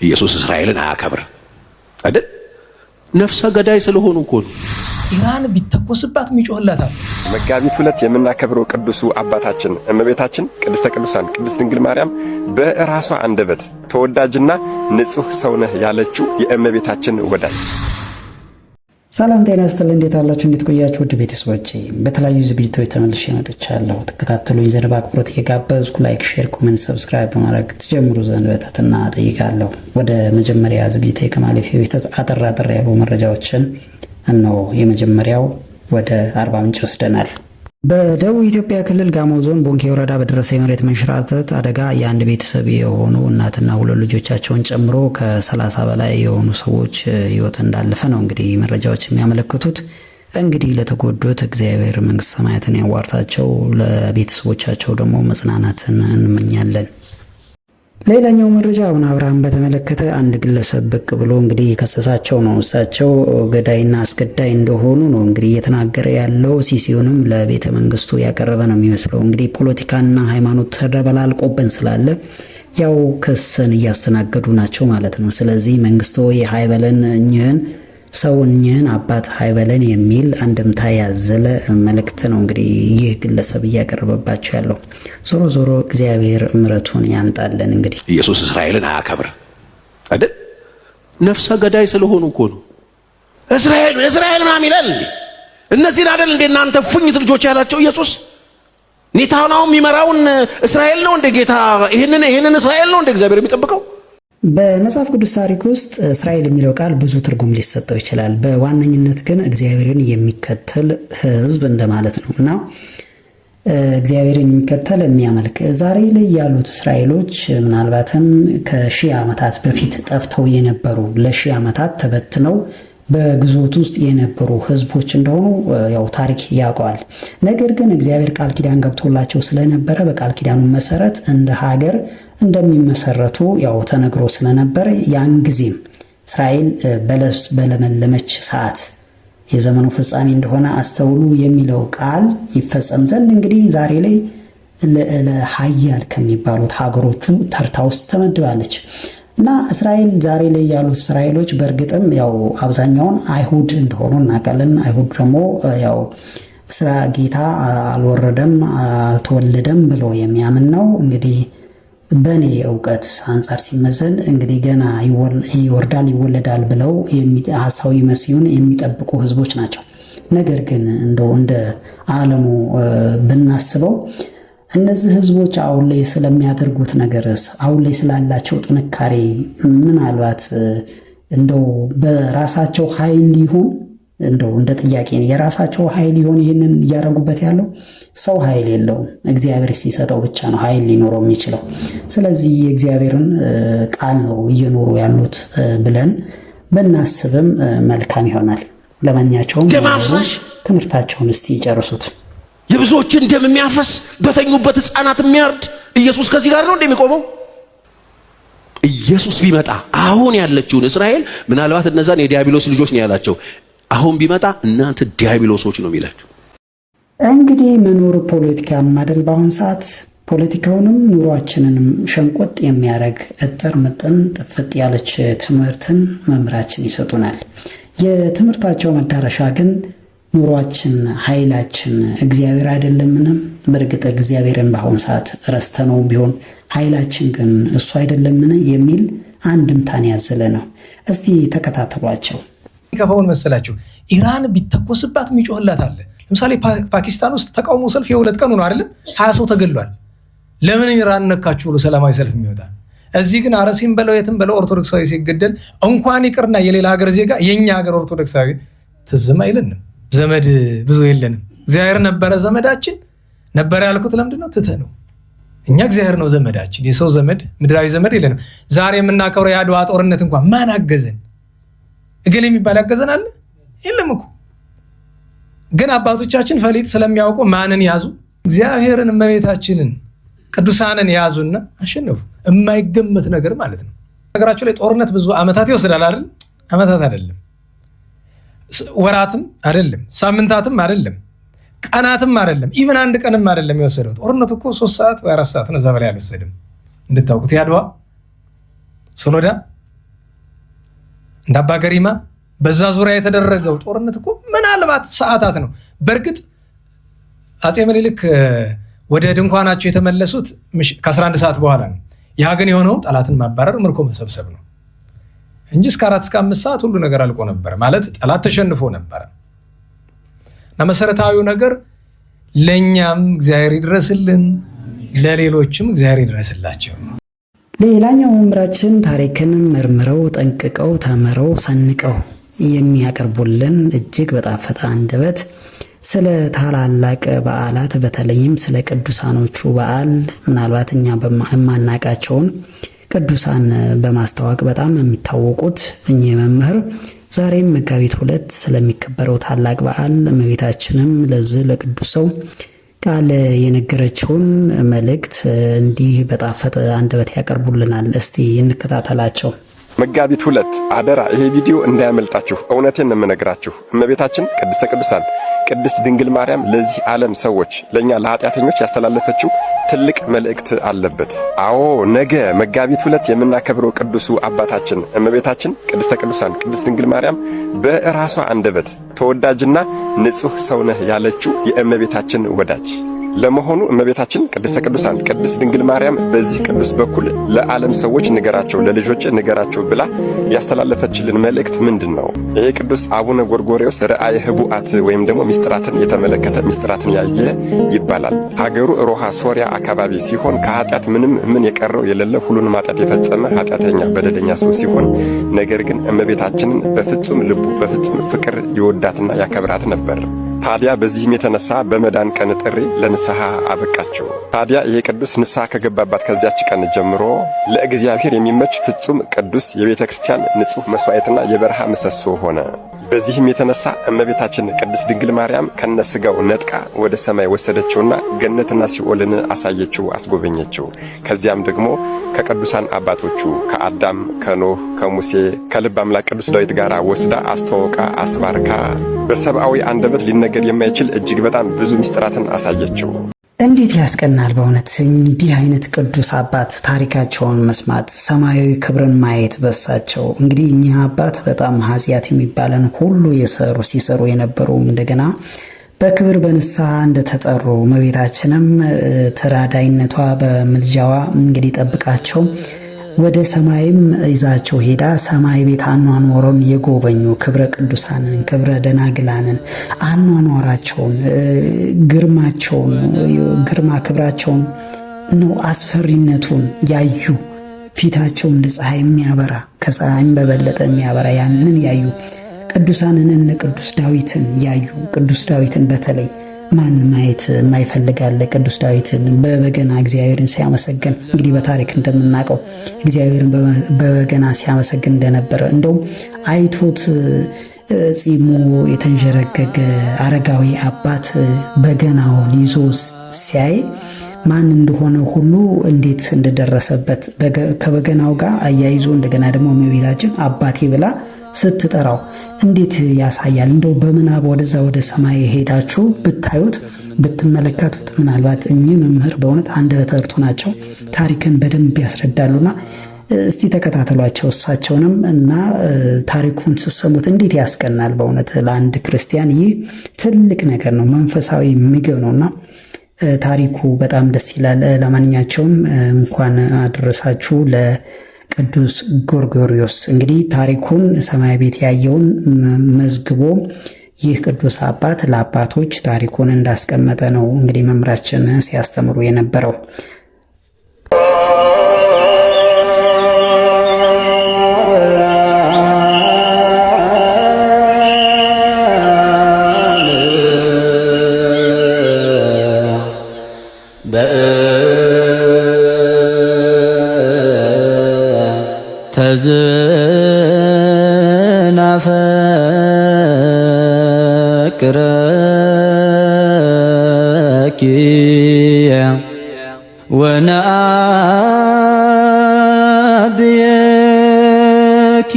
ኢየሱስ እስራኤልን አያከብር አይደል? ነፍሰ ገዳይ ስለሆኑ እኮ ነው። ኢራን ቢተኮስባት ሚጮህላታል። መጋቢት 2 የምናከብረው ቅዱሱ አባታችን እመቤታችን ቅድስተ ቅዱሳን ቅድስት ድንግል ማርያም በራሷ አንደበት ተወዳጅና ንጹህ ሰው ነህ ያለችው የእመቤታችን ወዳጅ። ሰላም ጤና ይስጥልኝ። እንዴት አላችሁ? እንዴት ቆያችሁ? ውድ ቤተሰቦቼ በተለያዩ ዝግጅቶች ተመልሼ መጥቻለሁ። ተከታተሉኝ ዘንድ በአክብሮት እየጋበዝኩ ላይክ፣ ሼር፣ ኮሜንት፣ ሰብስክራይብ በማድረግ ትጀምሩ ዘንድ በትህትና እጠይቃለሁ። ወደ መጀመሪያ ዝግጅቴ ከማለፌ በፊት አጠር ያሉ መረጃዎችን እነሆ። የመጀመሪያው ወደ አርባ ምንጭ ወስደናል። በደቡብ ኢትዮጵያ ክልል ጋሞ ዞን ቦንኬ ወረዳ በደረሰ የመሬት መንሸራተት አደጋ የአንድ ቤተሰብ የሆኑ እናትና ሁለት ልጆቻቸውን ጨምሮ ከ30 በላይ የሆኑ ሰዎች ሕይወት እንዳለፈ ነው እንግዲህ መረጃዎች የሚያመለክቱት። እንግዲህ ለተጎዱት እግዚአብሔር መንግስተ ሰማያትን ያዋርታቸው፣ ለቤተሰቦቻቸው ደግሞ መጽናናትን እንመኛለን። ሌላኛው መረጃ አሁን አብርሃም በተመለከተ አንድ ግለሰብ ብቅ ብሎ እንግዲህ ከሰሳቸው ነው። እሳቸው ገዳይና አስገዳይ እንደሆኑ ነው እንግዲህ እየተናገረ ያለው። ሲሲውንም ለቤተ መንግስቱ ያቀረበ ነው የሚመስለው። እንግዲህ ፖለቲካና ሃይማኖት ተደበላልቆብን ስላለ ያው ክስን እያስተናገዱ ናቸው ማለት ነው። ስለዚህ መንግስቱ የሃይበለን እኝህን ሰው እኝህን አባት ሃይበለን የሚል አንድምታ ያዘለ መልእክት ነው እንግዲህ ይህ ግለሰብ እያቀረበባቸው ያለው። ዞሮ እግዚአብሔር ምሕረቱን ያምጣልን። እንግዲህ ኢየሱስ እስራኤልን አያከብር አይደል? ነፍሰ ገዳይ ስለሆኑ እኮ ነው። እስራኤል ምናምን ይላል እንዴ? እነዚህን አይደል እንዴ እናንተ ፉኝት ልጆች ያላቸው ኢየሱስ? ኔታናው የሚመራውን እስራኤል ነው እንደ ጌታ ይሄንን እስራኤል ነው እንደ እግዚአብሔር የሚጠብቀው? በመጽሐፍ ቅዱስ ታሪክ ውስጥ እስራኤል የሚለው ቃል ብዙ ትርጉም ሊሰጠው ይችላል። በዋነኝነት ግን እግዚአብሔርን የሚከተል ሕዝብ እንደማለት ነው እና እግዚአብሔርን የሚከተል የሚያመልክ። ዛሬ ላይ ያሉት እስራኤሎች ምናልባትም ከ1000 ዓመታት በፊት ጠፍተው የነበሩ ለ1000 ዓመታት ተበትነው በግዞት ውስጥ የነበሩ ህዝቦች እንደሆኑ ያው ታሪክ ያውቀዋል። ነገር ግን እግዚአብሔር ቃል ኪዳን ገብቶላቸው ስለነበረ በቃል ኪዳኑ መሰረት እንደ ሀገር እንደሚመሰረቱ ያው ተነግሮ ስለነበረ ያን ጊዜም እስራኤል በለመለመች ሰዓት የዘመኑ ፍጻሜ እንደሆነ አስተውሉ የሚለው ቃል ይፈጸም ዘንድ እንግዲህ ዛሬ ላይ ለሀያል ከሚባሉት ሀገሮቹ ተርታ ውስጥ ተመድባለች። እና እስራኤል ዛሬ ላይ ያሉት እስራኤሎች በእርግጥም ያው አብዛኛውን አይሁድ እንደሆኑ እናውቃለን። አይሁድ ደግሞ ያው ስራ ጌታ አልወረደም አልተወለደም ብሎ የሚያምን ነው። እንግዲህ በእኔ እውቀት አንጻር ሲመዘን እንግዲህ ገና ይወርዳል ይወለዳል ብለው ሐሳዊ መሲሁን የሚጠብቁ ህዝቦች ናቸው። ነገር ግን እንደው እንደ ዓለሙ ብናስበው እነዚህ ህዝቦች አሁን ላይ ስለሚያደርጉት ነገርስ አሁን ላይ ስላላቸው ጥንካሬ ምናልባት እንደው በራሳቸው ኃይል ሊሆን እንደው እንደ ጥያቄ ነው። የራሳቸው ኃይል ሊሆን ይህንን እያደረጉበት ያለው ሰው ኃይል የለውም። እግዚአብሔር ሲሰጠው ብቻ ነው ኃይል ሊኖረው የሚችለው። ስለዚህ የእግዚአብሔርን ቃል ነው እየኖሩ ያሉት ብለን ብናስብም መልካም ይሆናል። ለማንኛቸውም ትምህርታቸውን እስቲ ይጨርሱት። የብዙዎችን ደም የሚያፈስ በተኙበት ህፃናት የሚያርድ ኢየሱስ ከዚህ ጋር ነው እንደሚቆመው። ኢየሱስ ቢመጣ አሁን ያለችውን እስራኤል ምናልባት እነዛን የዲያብሎስ ልጆች ነው ያላቸው። አሁን ቢመጣ እናንተ ዲያብሎሶች ነው የሚላቸው። እንግዲህ መኖር ፖለቲካ ማደል በአሁን ሰዓት ፖለቲካውንም ኑሯችንንም ሸንቆጥ የሚያደርግ እጥር ምጥን ጥፍጥ ያለች ትምህርትን መምህራችን ይሰጡናል። የትምህርታቸው መዳረሻ ግን ኑሯችን ኃይላችን እግዚአብሔር አይደለምንም? በእርግጥ እግዚአብሔርን በአሁን ሰዓት ረስተነው ቢሆን ኃይላችን ግን እሱ አይደለምን የሚል አንድምታን ያዘለ ነው። እስቲ ተከታተሏቸው። ከፈውን መሰላችሁ ኢራን ቢተኮስባት ሚጮህላታል። ለምሳሌ ፓኪስታን ውስጥ ተቃውሞ ሰልፍ የ2 ቀን ነው አይደለም? 20 ሰው ተገሏል። ለምን ኢራን ነካችሁ ብሎ ሰላማዊ ሰልፍ የሚወጣ እዚህ ግን አረሲም በለው የትም በለው ኦርቶዶክሳዊ ሲገደል እንኳን ይቅርና የሌላ ሀገር ዜጋ የኛ ሀገር ኦርቶዶክሳዊ ትዝም አይለንም። ዘመድ ብዙ የለንም። እግዚአብሔር ነበረ ዘመዳችን። ነበረ ያልኩት ለምንድን ነው? ትተህ ነው። እኛ እግዚአብሔር ነው ዘመዳችን። የሰው ዘመድ ምድራዊ ዘመድ የለንም። ዛሬ የምናከብረው የአድዋ ጦርነት እንኳን ማን አገዘን? እገሌ የሚባል ያገዘን አለ? የለም እኮ። ግን አባቶቻችን ፈሊጥ ስለሚያውቁ ማንን ያዙ? እግዚአብሔርን፣ እመቤታችንን፣ ቅዱሳንን ያዙና አሸነፉ። የማይገመት ነገር ማለት ነው። ነገራችሁ ላይ ጦርነት ብዙ ዓመታት ይወስዳል አይደል? ዓመታት አይደለም፣ ወራትም አይደለም፣ ሳምንታትም አይደለም፣ ቀናትም አይደለም፣ ኢቭን አንድ ቀንም አይደለም የወሰደው። ጦርነቱ እኮ 3 ሰዓት ወይ 4 ሰዓት ነው። እዛ በላይ አልወሰድም። እንድታውቁት የአድዋ ሶሎዳ እንደ አባ ገሪማ በዛ ዙሪያ የተደረገው ጦርነት እኮ ምናልባት ሰዓታት ነው። በእርግጥ አጼ ምኒልክ ወደ ድንኳናቸው የተመለሱት ከ11 ሰዓት በኋላ ነው። ያ ግን የሆነው ጠላትን ማባረር፣ ምርኮ መሰብሰብ ነው እንጂ እስከ 4 እስከ 5 ሰዓት ሁሉ ነገር አልቆ ነበር ማለት ጠላት ተሸንፎ ነበር። እና መሰረታዊው ነገር ለኛም እግዚአብሔር ይድረስልን፣ ለሌሎችም እግዚአብሔር ይድረስላቸው። ሌላኛው መምህራችን ታሪክን መርምረው ጠንቅቀው ተምረው ሰንቀው የሚያቀርቡልን እጅግ በጣፈጠ አንደበት ስለ ታላላቅ በዓላት በተለይም ስለ ቅዱሳኖቹ በዓል ምናልባት እኛ የማናቃቸውን ቅዱሳን በማስተዋወቅ በጣም የሚታወቁት እኚህ መምህር ዛሬም መጋቢት 2 ስለሚከበረው ታላቅ በዓል እመቤታችንም ለዚህ ለቅዱስ ሰው ቃል የነገረችውን መልእክት እንዲህ በጣፈጠ አንደበት ያቀርቡልናል። እስቲ እንከታተላቸው። መጋቢት 2 አደራ ይሄ ቪዲዮ እንዳያመልጣችሁ። እውነቴን ነው የምነግራችሁ። እመቤታችን ቅድስተ ቅዱሳን ቅድስት ድንግል ማርያም ለዚህ ዓለም ሰዎች ለኛ ለኃጢአተኞች ያስተላለፈችው ትልቅ መልእክት አለበት። አዎ ነገ መጋቢት 2 የምናከብረው ቅዱሱ አባታችን እመቤታችን ቅድስተ ቅዱሳን ቅድስት ድንግል ማርያም በራሷ አንደበት ተወዳጅና ንጹሕ ሰው ነህ ያለችው የእመቤታችን ወዳጅ ለመሆኑ እመቤታችን ቅድስተ ቅዱሳን ቅድስት ድንግል ማርያም በዚህ ቅዱስ በኩል ለዓለም ሰዎች ንገራቸው፣ ለልጆች ንገራቸው ብላ ያስተላለፈችልን መልእክት ምንድነው? ይሄ ቅዱስ አቡነ ጎርጎርዮስ ራእየ ህቡአት ወይም ደግሞ ሚስጥራትን የተመለከተ ሚስጥራትን ያየ ይባላል። ሀገሩ ሮሃ ሶሪያ አካባቢ ሲሆን ከኃጢአት ምን የቀረው የሌለ ሁሉንም ኃጢአት የፈጸመ ኃጢአተኛ በደለኛ ሰው ሲሆን ነገር ግን እመቤታችንን በፍጹም ልቡ በፍጹም ፍቅር ይወዳትና ያከብራት ነበር። ታዲያ በዚህም የተነሳ በመዳን ቀን ጥሪ ለንስሐ አበቃቸው። ታዲያ ይሄ ቅዱስ ንስሐ ከገባባት ከዚያች ቀን ጀምሮ ለእግዚአብሔር የሚመች ፍጹም ቅዱስ የቤተ ክርስቲያን ንጹሕ መስዋዕትና የበረሃ ምሰሶ ሆነ። በዚህም የተነሳ እመቤታችን ቅድስት ድንግል ማርያም ከነስጋው ነጥቃ ወደ ሰማይ ወሰደችውና ገነትና ሲኦልን አሳየችው፣ አስጎበኘችው። ከዚያም ደግሞ ከቅዱሳን አባቶቹ ከአዳም፣ ከኖህ፣ ከሙሴ፣ ከልብ አምላክ ቅዱስ ዳዊት ጋር ወስዳ አስተዋውቃ አስባርካ በሰብአዊ አንደበት ሊነገር የማይችል እጅግ በጣም ብዙ ምስጢራትን አሳየችው። እንዴት ያስቀናል በእውነት እንዲህ አይነት ቅዱስ አባት ታሪካቸውን መስማት፣ ሰማያዊ ክብርን ማየት በሳቸው። እንግዲህ እኚህ አባት በጣም ኃጢአት የሚባለን ሁሉ ሲሰሩ የነበሩም እንደገና በክብር በንስሐ እንደተጠሩ እመቤታችንም ተራዳይነቷ በምልጃዋ እንግዲህ ጠብቃቸው ወደ ሰማይም ይዛቸው ሄዳ ሰማይ ቤት አኗኗሩን የጎበኙ ክብረ ቅዱሳንን ክብረ ደናግላንን አኗኗራቸውን ግርማቸውን ግርማ ክብራቸውን ነው አስፈሪነቱን ያዩ ፊታቸው እንደ ፀሐይ የሚያበራ ከፀሐይም በበለጠ የሚያበራ ያንን ያዩ ቅዱሳንን እነ ቅዱስ ዳዊትን ያዩ ቅዱስ ዳዊትን በተለይ ማን ማየት የማይፈልጋለ ቅዱስ ዳዊትን በበገና እግዚአብሔርን ሲያመሰግን እንግዲህ በታሪክ እንደምናውቀው እግዚአብሔርን በበገና ሲያመሰግን እንደነበረ እንደውም አይቶት ጺሙ የተንዠረገገ አረጋዊ አባት በገናውን ይዞ ሲያይ ማን እንደሆነ ሁሉ እንዴት እንደደረሰበት ከበገናው ጋር አያይዞ እንደገና ደግሞ እመቤታችን አባቴ ብላ ስትጠራው እንዴት ያሳያል። እንደው በምናብ ወደዛ ወደ ሰማይ ሄዳችሁ ብታዩት ብትመለከቱት ምናልባት እኚህ መምህር በእውነት አንደበተ ርቱዕ ናቸው። ታሪክን በደንብ ያስረዳሉና እስቲ ተከታተሏቸው እሳቸውንም እና ታሪኩን ስትሰሙት እንዴት ያስቀናል በእውነት ለአንድ ክርስቲያን ይህ ትልቅ ነገር ነው፣ መንፈሳዊ ምግብ ነውና ታሪኩ በጣም ደስ ይላል። ለማንኛቸውም እንኳን አደረሳችሁ ቅዱስ ጎርጎርዮስ። እንግዲህ ታሪኩን ሰማይ ቤት ያየውን መዝግቦ ይህ ቅዱስ አባት ለአባቶች ታሪኩን እንዳስቀመጠ ነው እንግዲህ መምህራችን ሲያስተምሩ የነበረው። ተዝናፈቅረኪ ወነአብየኪ